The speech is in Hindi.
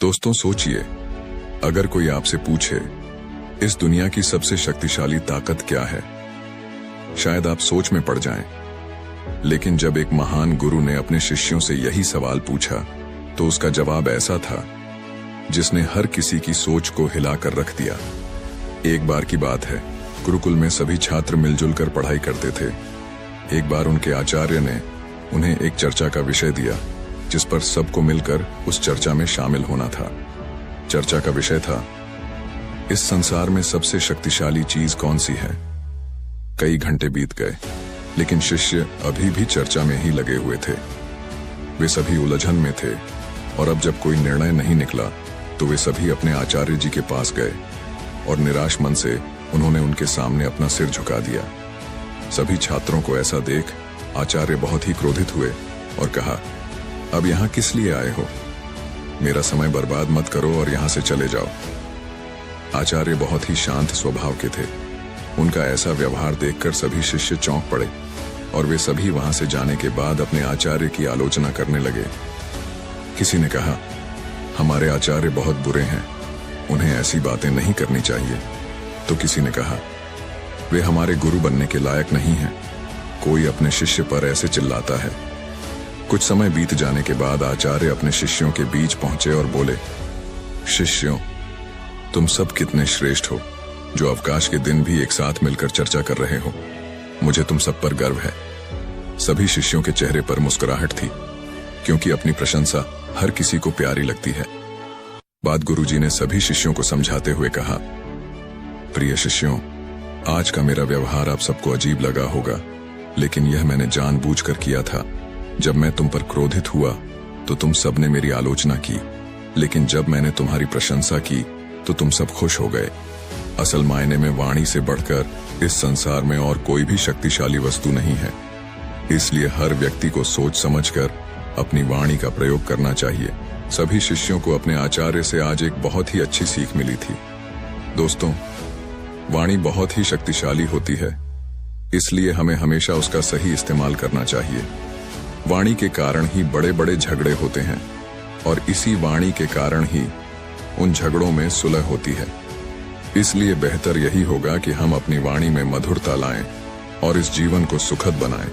दोस्तों सोचिए, अगर कोई आपसे पूछे इस दुनिया की सबसे शक्तिशाली ताकत क्या है, शायद आप सोच में पड़ जाएं। लेकिन जब एक महान गुरु ने अपने शिष्यों से यही सवाल पूछा तो उसका जवाब ऐसा था जिसने हर किसी की सोच को हिलाकर रख दिया। एक बार की बात है, गुरुकुल में सभी छात्र मिलजुल कर पढ़ाई करते थे। एक बार उनके आचार्य ने उन्हें एक चर्चा का विषय दिया जिस पर सबको मिलकर उस चर्चा में शामिल होना था। चर्चा का विषय था, इस संसार में सबसे शक्तिशाली चीज कौन सी है। कई घंटे बीत गए लेकिन शिष्य अभी भी चर्चा में ही लगे हुए थे। वे सभी उलझन में थे और अब जब कोई निर्णय नहीं निकला तो वे सभी अपने आचार्य जी के पास गए और निराश मन से उन्होंने उनके सामने अपना सिर झुका दिया। सभी छात्रों को ऐसा देख आचार्य बहुत ही क्रोधित हुए और कहा, अब यहाँ किस लिए आए हो? मेरा समय बर्बाद मत करो और यहाँ से चले जाओ। आचार्य बहुत ही शांत स्वभाव के थे। उनका ऐसा व्यवहार देखकर सभी शिष्य चौंक पड़े और वे सभी वहां से जाने के बाद अपने आचार्य की आलोचना करने लगे। किसी ने कहा, हमारे आचार्य बहुत बुरे हैं, उन्हें ऐसी बातें नहीं करनी चाहिए। तो किसी ने कहा, वे हमारे गुरु बनने के लायक नहीं हैं, कोई अपने शिष्य पर ऐसे चिल्लाता है। कुछ समय बीत जाने के बाद आचार्य अपने शिष्यों के बीच पहुंचे और बोले, शिष्यों, तुम सब कितने श्रेष्ठ हो जो अवकाश के दिन भी एक साथ मिलकर चर्चा कर रहे हो। मुझे तुम सब पर गर्व है। सभी शिष्यों के चेहरे पर मुस्कुराहट थी क्योंकि अपनी प्रशंसा हर किसी को प्यारी लगती है। बाद गुरुजी ने सभी शिष्यों को समझाते हुए कहा, प्रिय शिष्यों, आज का मेरा व्यवहार आप सबको अजीब लगा होगा, लेकिन यह मैंने जानबूझकर किया था। जब मैं तुम पर क्रोधित हुआ तो तुम सब ने मेरी आलोचना की, लेकिन जब मैंने तुम्हारी प्रशंसा की तो तुम सब खुश हो गए। असल मायने में वाणी से बढ़कर इस संसार में और कोई भी शक्तिशाली वस्तु नहीं है। इसलिए हर व्यक्ति को सोच समझकर अपनी वाणी का प्रयोग करना चाहिए। सभी शिष्यों को अपने आचार्य से आज एक बहुत ही अच्छी सीख मिली थी। दोस्तों, वाणी बहुत ही शक्तिशाली होती है, इसलिए हमें हमेशा उसका सही इस्तेमाल करना चाहिए। वाणी के कारण ही बड़े बड़े झगड़े होते हैं और इसी वाणी के कारण ही उन झगड़ों में सुलह होती है। इसलिए बेहतर यही होगा कि हम अपनी वाणी में मधुरता लाएं और इस जीवन को सुखद बनाएं।